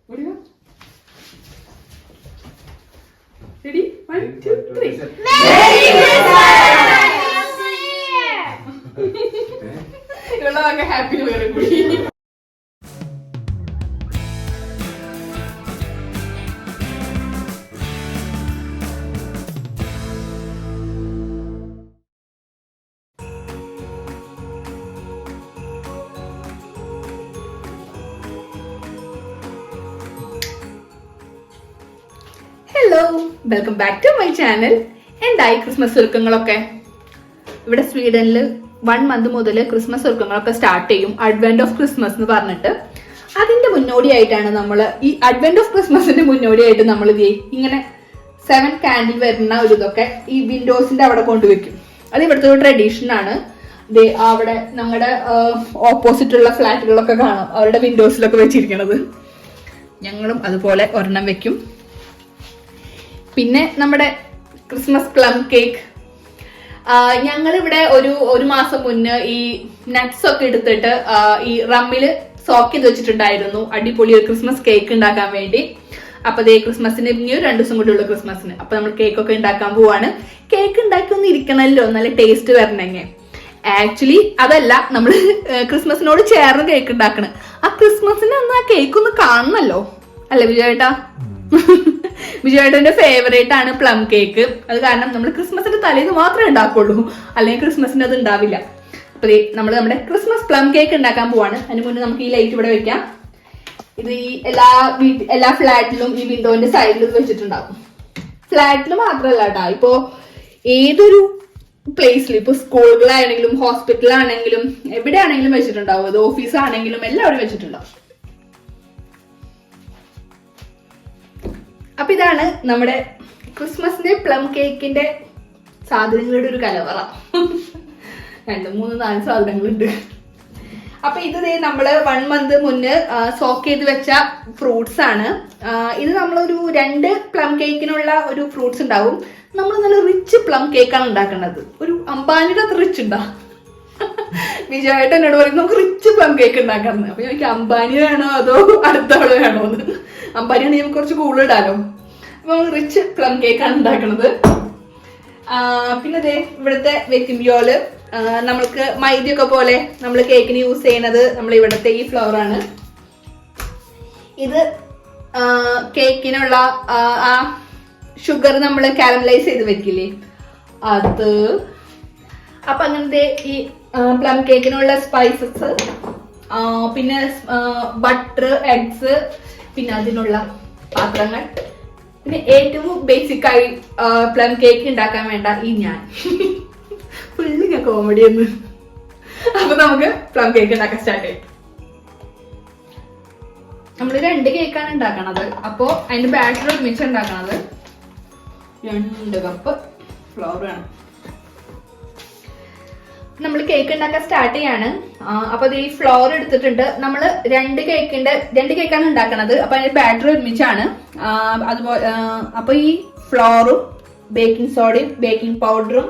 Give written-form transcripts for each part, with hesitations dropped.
Ready? 1, 2, 3. ഇവളൊക്കെ happy new year കൂടി. Hello, welcome back to my channel. എന്തായി Christmas ഒരുക്കങ്ങളൊക്കെ? ഇവിടെ സ്വീഡനിൽ 1 month മുതൽ ക്രിസ്മസ് ഒരുക്കങ്ങളൊക്കെ സ്റ്റാർട്ട് ചെയ്യും, അഡ്വെന്റ് ഓഫ് ക്രിസ്മസ് എന്ന് പറഞ്ഞിട്ട്. അതിന്റെ മുന്നോടിയായിട്ടാണ് നമ്മൾ ഈ അഡ്വെന്റ് ഓഫ് ക്രിസ്മസിന്റെ മുന്നോടിയായിട്ട് നമ്മൾ ഇങ്ങനെ 7 കാൻഡിൽ വരുന്ന ഒരു ഇതൊക്കെ ഈ വിൻഡോസിന്റെ അവിടെ കൊണ്ടുവയ്ക്കും. അത് ഇവിടുത്തെ ഒരു ട്രഡീഷൻ ആണ്. അവിടെ ഞങ്ങളുടെ ഓപ്പോസിറ്റ് ഉള്ള ഫ്ലാറ്റുകളൊക്കെ കാണാം, അവരുടെ വിൻഡോസിലൊക്കെ വെച്ചിരിക്കണത്. ഞങ്ങളും അതുപോലെ ഒരെണ്ണം വെക്കും. പിന്നെ നമ്മുടെ ക്രിസ്മസ് പ്ലം കേക്ക്, ഞങ്ങളിവിടെ ഒരു മാസം മുന്നേ ഈ നട്ട്സ് ഒക്കെ എടുത്തിട്ട് ഈ റമ്മില് സോക്ക് ചെയ്ത് വെച്ചിട്ടുണ്ടായിരുന്നു, അടിപൊളി ഒരു ക്രിസ്മസ് കേക്ക് ഉണ്ടാക്കാൻ വേണ്ടി. അപ്പൊ അതേ ക്രിസ്മസിന് ഇനി 2 ദിവസം കൂടി ഉള്ള ക്രിസ്മസിന് അപ്പൊ നമ്മൾ കേക്കൊക്കെ ഉണ്ടാക്കാൻ പോവാണ്. കേക്ക് ഉണ്ടാക്കി ഒന്ന് ഇരിക്കണല്ലോ, നല്ല ടേസ്റ്റ് വരണമെങ്കിൽ. ആക്ച്വലി അതല്ല, നമ്മൾ ക്രിസ്മസിനോട് ചേർന്ന് കേക്ക് ഉണ്ടാക്കണേ. ആ ക്രിസ്മസിന് ഒന്ന് ആ കേക്ക് ഒന്ന് കാണണല്ലോ, അല്ലേ വിജയേട്ടാ? വിജയേട്ടന്റെ ഫേവറേറ്റ് ആണ് പ്ലം കേക്ക്. അത് കാരണം നമ്മൾ ക്രിസ്മസിന്റെ തലേന്ന് മാത്രമേ ഉണ്ടാക്കുള്ളൂ, അല്ലെങ്കിൽ ക്രിസ്മസിന് അത് ഉണ്ടാവില്ല. അപ്പൊ നമ്മൾ നമ്മുടെ ക്രിസ്മസ് പ്ലം കേക്ക് ഉണ്ടാക്കാൻ പോവാണ്. അതിന് മുന്നേ നമുക്ക് ഈ ലൈറ്റ് ഇവിടെ വെക്കാം. ഇത് ഈ എല്ലാ ഫ്ലാറ്റിലും ഈ വിൻഡോന്റെ സൈഡിൽ ഇത് വെച്ചിട്ടുണ്ടാവും. ഫ്ലാറ്റിൽ മാത്രമല്ല കേട്ടാ, ഇപ്പോ ഏതൊരു പ്ലേസിൽ, ഇപ്പൊ സ്കൂളുകളാണെങ്കിലും ഹോസ്പിറ്റലാണെങ്കിലും എവിടെയാണെങ്കിലും വെച്ചിട്ടുണ്ടാവും. അത് ഓഫീസാണെങ്കിലും എല്ലാവരും വെച്ചിട്ടുണ്ടാവും. അപ്പൊ ഇതാണ് നമ്മുടെ ക്രിസ്മസിന്റെ പ്ലം കേക്കിന്റെ സാധനങ്ങളുടെ ഒരു കലവറ. 2, 3, 4 സാധനങ്ങളുണ്ട്. അപ്പൊ ഇത് നമ്മള് 1 month മുന്നേ സോക്ക് ചെയ്ത് വെച്ച ഫ്രൂട്ട്സ് ആണ്. ഇത് നമ്മളൊരു 2 പ്ലം കേക്കിനുള്ള ഒരു ഫ്രൂട്ട്സ് ഉണ്ടാവും. നമ്മൾ നല്ല റിച്ച് പ്ലം കേക്കാണ് ഉണ്ടാക്കുന്നത്. ഒരു അംബാനിയുടെ അത്ര റിച്ച് ഉണ്ടാ. വിജയായിട്ട് എന്നോട് പറയും നമുക്ക് റിച്ച് പ്ലം കേക്ക് ഉണ്ടാക്കുന്നത്. അപ്പൊ എനിക്ക് അംബാനി വേണോ അതോ അടുത്തവള് വേണോ എന്ന്. അംബാനിയാണെങ്കിൽ നമുക്ക് കുറച്ച് കൂടുതലിടാലോ. അപ്പൊ നമ്മൾ റിച്ച് പ്ലം കേക്കാണ് ഉണ്ടാക്കുന്നത്. പിന്നെ ഇവിടുത്തെ വെക്കുമ്പോള് നമ്മൾക്ക് മൈദയൊക്കെ പോലെ നമ്മൾ കേക്കിന് യൂസ് ചെയ്യുന്നത് നമ്മൾ ഇവിടുത്തെ ഈ ഫ്ലവർ ആണ്. ഇത് കേക്കിനുള്ള ആ ഷുഗർ നമ്മൾ കാരമലൈസ് ചെയ്ത് വെക്കില്ലേ, അത്. അപ്പൊ അങ്ങനത്തെ ഈ പ്ലം കേക്കിനുള്ള സ്പൈസസ്, പിന്നെ ബട്ടർ, എഗ്സ്, പിന്നെ അതിനുള്ള പാത്രങ്ങൾ, പിന്നെ ഏറ്റവും ബേസിക് ആയി പ്ലം കേക്ക് ഉണ്ടാക്കാൻ വേണ്ട ഈ ഞാൻ ഫുള്ള് ഞാൻ കോമഡി ഒന്ന്. അപ്പൊ നമുക്ക് പ്ലം കേക്ക് ഉണ്ടാക്കാൻ സ്റ്റാർട്ട് ചെയ്യും. നമ്മള് 2 കേക്കാണ് ഉണ്ടാക്കണത്. അപ്പൊ അതിന്റെ ബാറ്റർ ഒരുമിച്ച് ഉണ്ടാക്കണത്. 2 കപ്പ് ഫ്ലോർ വേണം. നമ്മൾ കേക്ക് ഉണ്ടാക്കാൻ സ്റ്റാർട്ട് ചെയ്യാണ്. അപ്പൊ ഈ ഫ്ലോർ എടുത്തിട്ടുണ്ട്. നമ്മൾ 2 കേക്കാണ് ഉണ്ടാക്കണത്. അപ്പൊ അതിന്റെ ബാറ്റർ ഒരുമിച്ചാണ്. അതുപോലെ അപ്പൊ ഈ ഫ്ലോറും ബേക്കിംഗ് സോഡയും ബേക്കിംഗ് പൗഡറും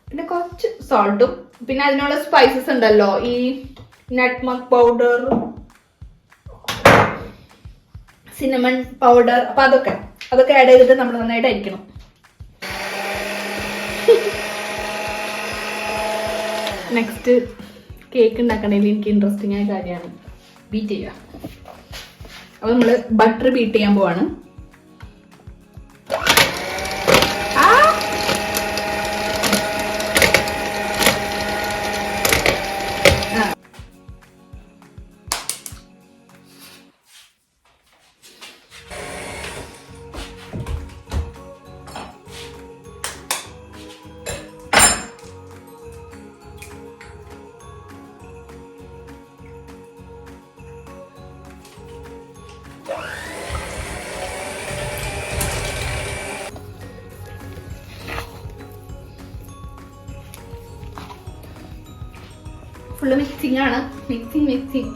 പിന്നെ കുറച്ച് സോൾട്ടും പിന്നെ അതിനുള്ള സ്പൈസസ് ഉണ്ടല്ലോ, ഈ നട്ട്മഗ് പൗഡർ, സിനമൺ പൗഡർ, അപ്പൊ അതൊക്കെ ആഡ് ചെയ്തിട്ട് നമ്മൾ നന്നായിട്ട് അരിക്കണം. നെക്സ്റ്റ് കേക്ക് ഉണ്ടാക്കണേൽ എനിക്ക് ഇൻട്രസ്റ്റിംഗ് ആയ കാര്യമാണ് ബീറ്റ് ചെയ്യുക. അപ്പൊ നമ്മള് ബട്ടർ ബീറ്റ് ചെയ്യാൻ പോവാണ്. ഫുള്ള് മിക്സിംഗ് ആണ്. മിക്സിങ്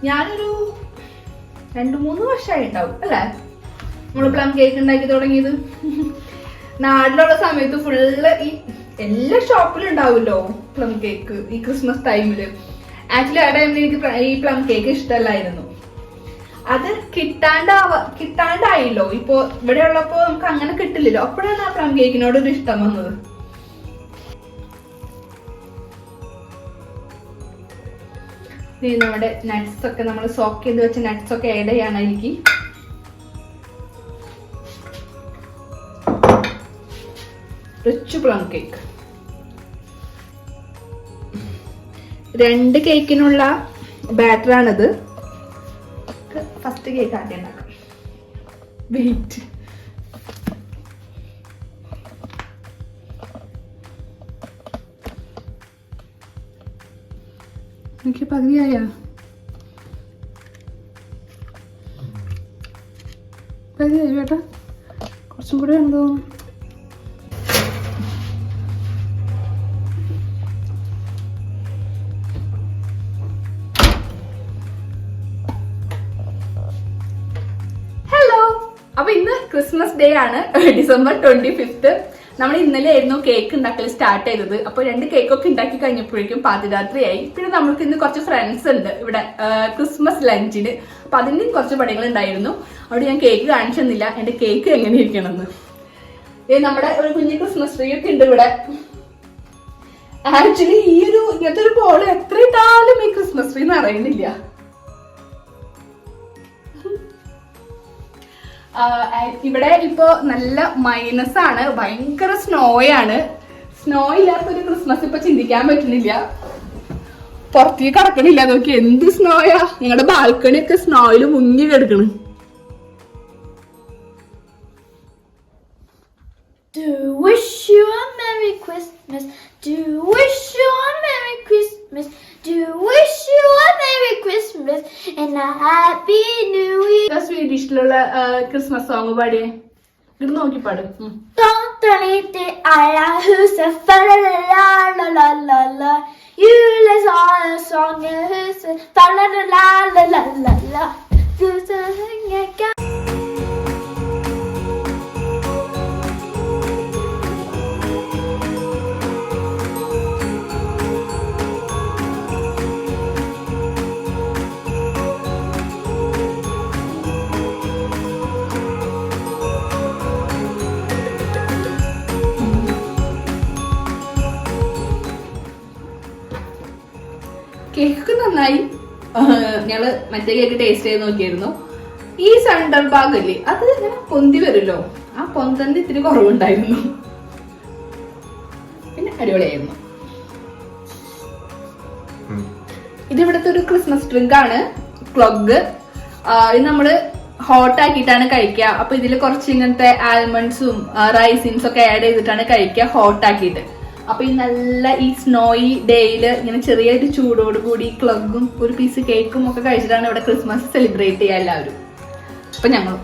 ഞാനൊരു 2-3 വർഷമായി ഉണ്ടാവും അല്ലേ നമ്മള് പ്ലം കേക്ക് ഉണ്ടാക്കി തുടങ്ങിയത്. നാട്ടിലുള്ള സമയത്ത് ഫുള്ള് ഈ എല്ലാ ഷോപ്പിലും ഉണ്ടാവുമല്ലോ പ്ലം കേക്ക് ഈ ക്രിസ്മസ് ടൈമില്. ആക്ച്വലി ആ ടൈമിൽ എനിക്ക് ഈ പ്ലം കേക്ക് ഇഷ്ടമല്ലായിരുന്നു. അത് കിട്ടാണ്ടായില്ലോ. ഇപ്പൊ ഇവിടെ ഉള്ളപ്പോ നമുക്ക് അങ്ങനെ കിട്ടില്ലല്ലോ. അപ്പോഴാണ് ആ പ്ലം കേക്കിനോട് ഒരു ഇഷ്ടം വന്നത്. നമ്മുടെ നട്ട്സ് ഒക്കെ നമ്മൾ സോക്ക് ചെയ്ത് വെച്ച നട്ട്സ് ഒക്കെ ആഡ് ചെയ്യാണ് എനിക്ക്. Rich plum cake. 2 കേക്കിനുള്ള ബാറ്ററാണിത്. ഫസ്റ്റ് കേക്ക് ആദ്യം ഉണ്ടാക്കാം. വെയിറ്റ്. എനിക്ക് പകുതിയായ ചേട്ടാ, കുറച്ചും കൂടെ ഉണ്ടോ? അപ്പൊ ഇന്ന് ക്രിസ്മസ് ഡേ ആണ്, December 25th. നമ്മൾ ഇന്നലെ ആയിരുന്നു കേക്ക് ഉണ്ടാക്കൽ സ്റ്റാർട്ട് ചെയ്തത്. അപ്പൊ 2 കേക്കൊക്കെ ഉണ്ടാക്കി കഴിഞ്ഞപ്പോഴേക്കും പാതിരാത്രിയായി. പിന്നെ നമ്മൾക്ക് ഇന്ന് കുറച്ച് ഫ്രണ്ട്സ് ഉണ്ട് ഇവിടെ ക്രിസ്മസ് ലഞ്ചിന്. അപ്പൊ അതിൻ്റെയും കുറച്ച് പണികൾ ഉണ്ടായിരുന്നു. അവിടെ ഞാൻ കേക്ക് കാണിച്ചെന്നില്ല എന്റെ കേക്ക് എങ്ങനെ ഇരിക്കണമെന്ന്. നമ്മുടെ ഒരു കുഞ്ഞു ക്രിസ്മസ് ട്രീ ഒക്കെ ഉണ്ട് ഇവിടെ. ആക്ച്വലി ഇങ്ങനത്തെ ഒരു ബോൾ എത്ര ഇട്ടാലും ഈ ക്രിസ്മസ് ട്രീ നിറയുന്നില്ല. ഇവിടെ ഇപ്പോ നല്ല മൈനസ് ആണ്, ഭയങ്കര സ്നോയാണ്. സ്നോ ഇല്ലാത്തൊരു ക്രിസ്മസ് ഇപ്പൊ ചിന്തിക്കാൻ പറ്റുന്നില്ല. പുറത്തേക്ക് കടക്കണില്ല. നോക്കി എന്ത് സ്നോയാ. ഞങ്ങളുടെ ബാൽക്കണി ഒക്കെ സ്നോയില് മുങ്ങി കിടക്കണ്. Do wish you a Merry Christmas. Do wish you a Merry Christmas. Do wish you a Merry Christmas and a Happy New Year. സ്വീഡിഷിലുള്ള ക്രിസ്മസ് സോങ് പാടിയേ. ഇത് നോക്കി പാടും. Tomten inte alla huset för la la la la la. Julen har en sång i huset för la la la la la la. Du ska sjunga. Cake നന്നായി. ഞങ്ങള് മറ്റേ cake taste ചെയ്ത് നോക്കിയായിരുന്നു. ഈ സെന്റർ ഭാഗല്ലേ അത് ഇങ്ങനെ പൊന്തി വരുമല്ലോ, ആ പൊന്തന്റെ ഇത്തിരി കുറവുണ്ടായിരുന്നു. പിന്നെ അടിപൊളിയായിരുന്നു. ഇത് ഇവിടുത്തെ ഒരു ക്രിസ്മസ് ഡ്രിങ്ക് ആണ്, ക്ലോഗ്. ഇത് നമ്മള് ഹോട്ട് ആക്കിയിട്ടാണ് കഴിക്കുക. അപ്പൊ ഇതിൽ കുറച്ച് ഇങ്ങനത്തെ ആൽമണ്ട്സും റൈസിൻസും ഒക്കെ ആഡ് ചെയ്തിട്ടാണ് കഴിക്കുക, ഹോട്ട് ആക്കിയിട്ട്. അപ്പൊ ഈ നല്ല ഈ സ്നോയി ഡേയില് ഇങ്ങനെ ചെറിയൊരു ചൂടോട് കൂടി ക്ലഗും ഒരു പീസ് കേക്കും ഒക്കെ കഴിച്ചിട്ടാണ് ഇവിടെ ക്രിസ്മസ് സെലിബ്രേറ്റ് ചെയ്യുക എല്ലാവരും. അപ്പൊ ഞങ്ങളും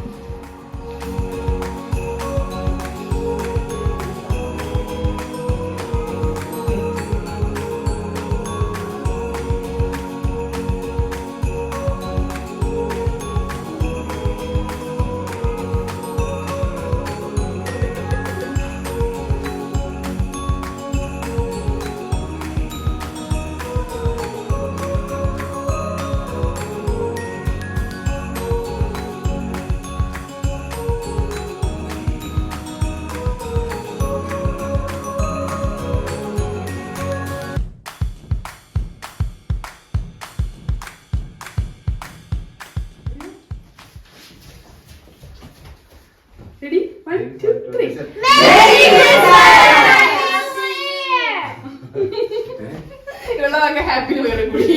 ready? 1, 2, 3. Merry Christmas! ഇവളൊക്കെ ഹാപ്പി ന്യൂ ഇയർ കൂടി.